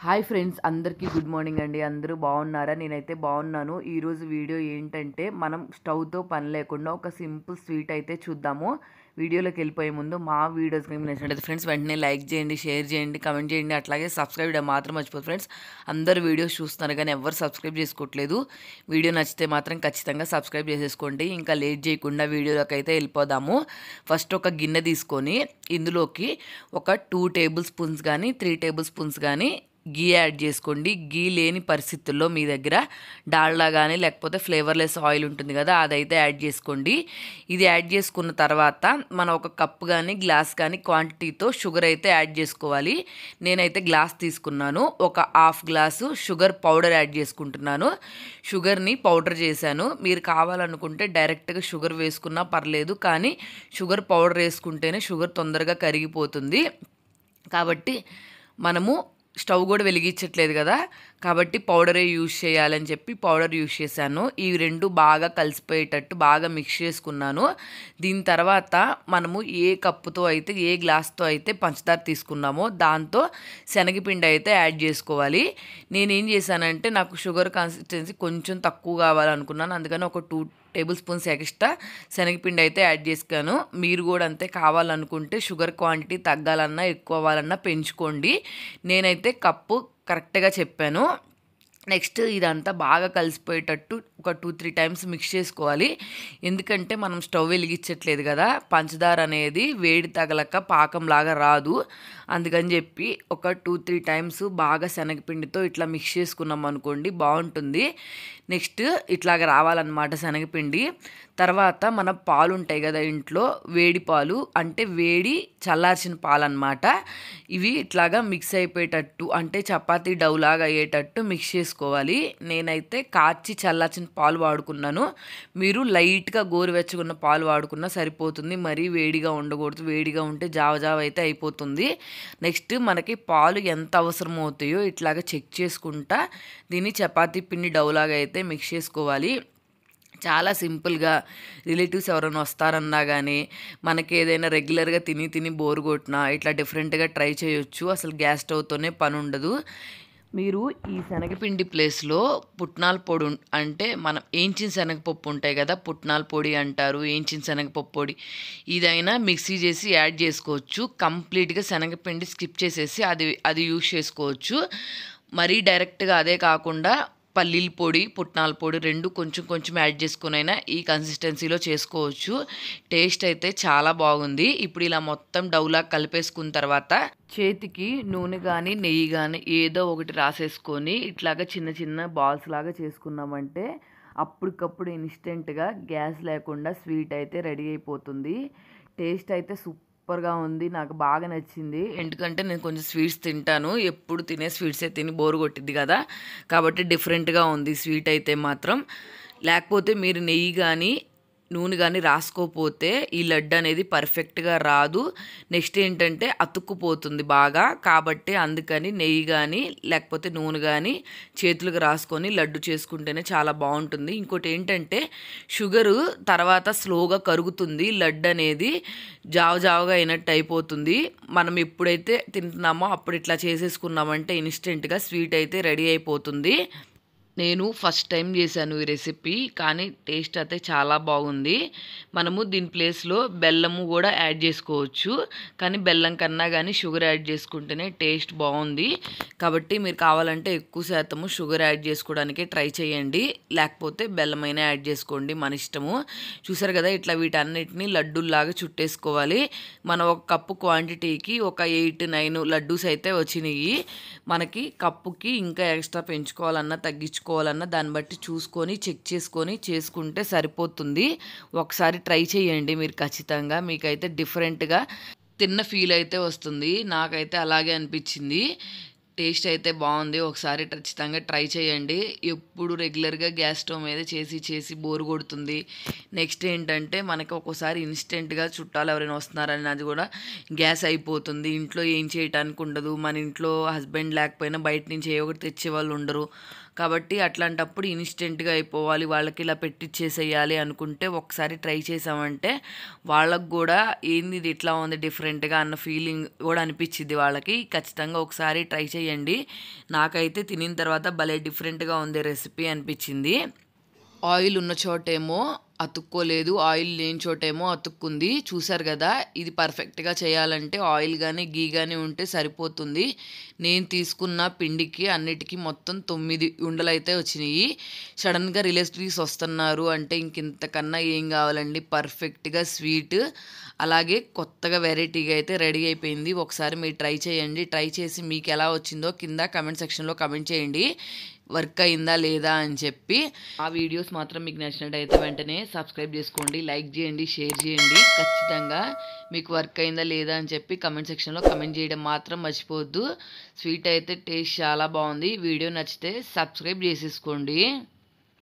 Hi friends, అందరికీ good morning అండి. అందరూ బాగున్నారా? నేనైతే బాగున్నాను. ఈరోజు వీడియో ఏంటంటే మనం స్టవ్తో పని లేకుండా ఒక సింపుల్ స్వీట్ అయితే చూద్దాము. వీడియోలోకి వెళ్ళిపోయే ముందు మా వీడియోస్ మీకు నచ్చినట్లయితే ఫ్రెండ్స్ వెంటనే లైక్ చేయండి, షేర్ చేయండి, కమెంట్ చేయండి. అట్లాగే సబ్స్క్రైబ్ చేయడం మాత్రం మర్చిపోదు ఫ్రెండ్స్. అందరు వీడియోస్ చూస్తున్నారు కానీ ఎవరు సబ్స్క్రైబ్ చేసుకోవట్లేదు. వీడియో నచ్చితే మాత్రం ఖచ్చితంగా సబ్స్క్రైబ్ చేసేసుకోండి. ఇంకా లేట్ చేయకుండా వీడియోలోకి అయితే వెళ్ళిపోదాము. ఫస్ట్ ఒక గిన్నె తీసుకొని ఇందులోకి ఒక 2 టేబుల్ స్పూన్స్ కానీ 3 టేబుల్ స్పూన్స్ కానీ గీ యాడ్ చేసుకోండి. గీ లేని పరిస్థితుల్లో మీ దగ్గర డాల్డా కానీ లేకపోతే ఫ్లేవర్లెస్ ఆయిల్ ఉంటుంది కదా, అదైతే యాడ్ చేసుకోండి. ఇది యాడ్ చేసుకున్న తర్వాత మనం ఒక కప్ కానీ గ్లాస్ కానీ క్వాంటిటీతో షుగర్ అయితే యాడ్ చేసుకోవాలి. నేనైతే గ్లాస్ తీసుకున్నాను. ఒక half glass sugar powder add చేసుకుంటున్నాను. షుగర్ని పౌడర్ చేశాను. మీరు కావాలనుకుంటే డైరెక్ట్గా షుగర్ వేసుకున్నా పర్లేదు, కానీ షుగర్ పౌడర్ వేసుకుంటేనే షుగర్ తొందరగా కరిగిపోతుంది. కాబట్టి మనము స్టవ్ కూడా వెలిగించట్లేదు కదా, కాబట్టి పౌడరే యూజ్ చేయాలని చెప్పి పౌడర్ యూజ్ చేశాను. ఈ రెండు బాగా కలిసిపోయేటట్టు బాగా మిక్స్ చేసుకున్నాను. దీని తర్వాత మనము ఏ కప్పుతో అయితే ఏ గ్లాస్తో అయితే పంచదార తీసుకున్నామో దాంతో శనగపిండి అయితే యాడ్ చేసుకోవాలి. నేనేం చేశానంటే నాకు షుగర్ కన్సిస్టెన్సీ కొంచెం తక్కువ కావాలనుకున్నాను, అందుకని ఒక 2 టేబుల్ స్పూన్స్ ఎక్స్ట్రా శనగపిండి అయితే యాడ్ చేశాను. మీరు కూడా అంతే, కావాలనుకుంటే షుగర్ క్వాంటిటీ తగ్గాలన్నా ఎక్కువ అవ్వాలన్నా పెంచుకోండి. నేనైతే కప్పు కరెక్ట్గా చెప్పాను. నెక్స్ట్ ఇదంతా బాగా కలిసిపోయేటట్టు ఒక 2-3 టైమ్స్ మిక్స్ చేసుకోవాలి. ఎందుకంటే మనం స్టవ్ వెలిగించట్లేదు కదా, పంచదార అనేది వేడి తగలక పాకంలాగా రాదు. అందుకని చెప్పి ఒక 2-3 టైమ్స్ బాగా శనగపిండితో ఇట్లా మిక్స్ చేసుకున్నాం అనుకోండి, బాగుంటుంది. నెక్స్ట్ ఇట్లాగ రావాలన్నమాట శనగపిండి. తర్వాత మన పాలు ఉంటాయి కదా ఇంట్లో, వేడి పాలు అంటే వేడి చల్లార్చిన పాలు అన్నమాట. ఇవి ఇట్లాగా మిక్స్ అయిపోయేటట్టు అంటే చపాతీ డౌ లాగా అయ్యేటట్టు మిక్స్ చేసుకోవాలి. నేనైతే కాచి చల్లార్చిన పాలు వాడుకున్నాను. మీరు లైట్గా గోరువెచ్చగున్న పాలు వాడుకున్నా సరిపోతుంది. మరీ వేడిగా ఉండకూడదు, వేడిగా ఉంటే జావ జావ అయితే అయిపోతుంది. నెక్స్ట్ మనకి పాలు ఎంత అవసరం అవుతాయో ఇట్లాగా చెక్ చేసుకుంటా దీన్ని చపాతీ పిండి డౌ లాగా అయితే మిక్స్ చేసుకోవాలి. చాలా సింపుల్గా రిలేటివ్స్ ఎవరైనా వస్తారన్నా కానీ మనకి ఏదైనా రెగ్యులర్గా తిని తిని బోర్ కొట్టినా ఇట్లా డిఫరెంట్గా ట్రై చేయొచ్చు. అసలు గ్యాస్ స్టవ్తోనే పని ఉండదు. మీరు ఈ శనగపిండి ప్లేస్లో పుట్నాల పొడి అంటే మనం ఏంచిన శనగపప్పు ఉంటాయి కదా, పుట్నాల పొడి అంటారు, ఏంచిన శనగపప్పు పొడి, ఇదైనా మిక్సీ చేసి యాడ్ చేసుకోవచ్చు. కంప్లీట్గా శనగపిండి స్కిప్ చేసేసి అది యూజ్ చేసుకోవచ్చు. మరీ డైరెక్ట్గా అదే కాకుండా పల్లీల పొడి పుట్నాల పొడి రెండు కొంచెం కొంచెం యాడ్ చేసుకునైనా ఈ కన్సిస్టెన్సీలో చేసుకోవచ్చు. టేస్ట్ అయితే చాలా బాగుంది. ఇప్పుడు ఇలా మొత్తం డౌలా కలిపేసుకున్న తర్వాత చేతికి నూనె కానీ నెయ్యి కానీ ఏదో ఒకటి రాసేసుకొని ఇట్లాగా చిన్న చిన్న బాల్స్ లాగా చేసుకున్నామంటే అప్పటికప్పుడు ఇన్స్టెంట్గా గ్యాస్ లేకుండా స్వీట్ అయితే రెడీ అయిపోతుంది. టేస్ట్ అయితే సూపర్గా ఉంది, నాకు బాగా నచ్చింది. ఎందుకంటే నేను కొంచెం స్వీట్స్ తింటాను, ఎప్పుడు తినే స్వీట్సే తిని బోరు కొట్టిద్ది కదా, కాబట్టి డిఫరెంట్గా ఉంది స్వీట్ అయితే మాత్రం. లేకపోతే మీరు నెయ్యి కానీ నూనె కానీ రాసుకోపోతే ఈ లడ్డు అనేది పర్ఫెక్ట్గా రాదు. నెక్స్ట్ ఏంటంటే అతుక్కుపోతుంది బాగా, కాబట్టి అందుకని నెయ్యి కానీ లేకపోతే నూనె కానీ చేతులకు రాసుకొని లడ్డు చేసుకుంటేనే చాలా బాగుంటుంది. ఇంకోటి ఏంటంటే షుగరు తర్వాత స్లోగా కరుగుతుంది, లడ్డు అనేది జావగా అయినట్టు అయిపోతుంది. మనం ఎప్పుడైతే తింటున్నామో అప్పుడు ఇట్లా చేసేసుకున్నామంటే ఇన్స్టెంట్గా స్వీట్ అయితే రెడీ అయిపోతుంది. నేను ఫస్ట్ టైం చేశాను ఈ రెసిపీ, కానీ టేస్ట్ అయితే చాలా బాగుంది. మనము దీని ప్లేస్లో బెల్లము కూడా యాడ్ చేసుకోవచ్చు, కానీ బెల్లం కన్నా కానీ షుగర్ యాడ్ చేసుకుంటేనే టేస్ట్ బాగుంది. కాబట్టి మీరు కావాలంటే ఎక్కువ శాతము షుగర్ యాడ్ చేసుకోవడానికి ట్రై చేయండి, లేకపోతే బెల్లమైనా యాడ్ చేసుకోండి, మన ఇష్టము. చూసారు కదా, ఇట్లా వీటన్నిటిని లడ్డూల్లాగా చుట్టేసుకోవాలి. మనం ఒక కప్పు క్వాంటిటీకి ఒక 8-9 లడ్డూస్ అయితే వచ్చినాయి. మనకి కప్పుకి ఇంకా ఎక్స్ట్రా పెంచుకోవాలన్నా తగ్గించుకోవాలన్నా దాన్ని బట్టి చూసుకొని చెక్ చేసుకొని చేసుకుంటే సరిపోతుంది. ఒకసారి ట్రై చేయండి మీరు ఖచ్చితంగా, మీకైతే డిఫరెంట్గా తిన్న ఫీల్ అయితే వస్తుంది. నాకైతే అలాగే అనిపించింది. టేస్ట్ అయితే బాగుంది. ఒకసారి ఖచ్చితంగా ట్రై చేయండి. ఎప్పుడు రెగ్యులర్గా గ్యాస్ స్టవ్ మీద చేసి బోర్ కొడుతుంది. నెక్స్ట్ ఏంటంటే మనకి ఒక్కోసారి ఇన్స్టెంట్గా చుట్టాలు ఎవరైనా వస్తున్నారని అది కూడా గ్యాస్ అయిపోతుంది. ఇంట్లో ఏం చేయటానికి ఉండదు. మన ఇంట్లో హస్బెండ్ లేకపోయినా బయట నుంచి ఏ ఒకటి తెచ్చే వాళ్ళు ఉండరు. కాబట్టి అట్లాంటప్పుడు ఇన్స్టెంట్గా అయిపోవాలి, వాళ్ళకి ఇలా పెట్టిచ్చేసేయాలి అనుకుంటే ఒకసారి ట్రై చేసామంటే వాళ్ళకు కూడా ఏంది ఇది ఇట్లా ఉంది డిఫరెంట్గా అన్న ఫీలింగ్ కూడా అనిపించింది వాళ్ళకి. ఖచ్చితంగా ఒకసారి ట్రై చేయండి. నాకైతే తినిన తర్వాత భలే డిఫరెంట్గా ఉంది రెసిపీ అనిపించింది. ఆయిల్ ఉన్న చోటేమో అతుక్కోలేదు, ఆయిల్ లేని చోటేమో అతుక్కుంది. చూసారు కదా, ఇది పర్ఫెక్ట్గా చేయాలంటే ఆయిల్ కానీ గీ కానీ ఉంటే సరిపోతుంది. నేను తీసుకున్న పిండికి అన్నిటికీ మొత్తం 9 ఉండలు అయితే వచ్చినాయి. సడన్గా రిలేటివ్స్ వస్తున్నారు అంటే ఇంకింతకన్నా ఏం కావాలండి, పర్ఫెక్ట్గా స్వీట్ అలాగే కొత్తగా వెరైటీగా అయితే రెడీ అయిపోయింది. ఒకసారి మీరు ట్రై చేయండి. ట్రై చేసి మీకు ఎలా వచ్చిందో కింద కమెంట్ సెక్షన్లో కమెంట్ చేయండి, వర్క్ అయిందా లేదా అని చెప్పి. ఆ వీడియోస్ మాత్రం మీకు నచ్చినట్టయితే వెంటనే సబ్స్క్రైబ్ చేసుకోండి, లైక్ చేయండి, షేర్ చేయండి. ఖచ్చితంగా మీకు వర్క్ అయిందా లేదా అని చెప్పి కమెంట్ సెక్షన్లో కమెంట్ చేయడం మాత్రం మర్చిపోవద్దు. స్వీట్ అయితే టేస్ట్ చాలా బాగుంది. వీడియో నచ్చితే సబ్స్క్రైబ్ చేసేసుకోండి.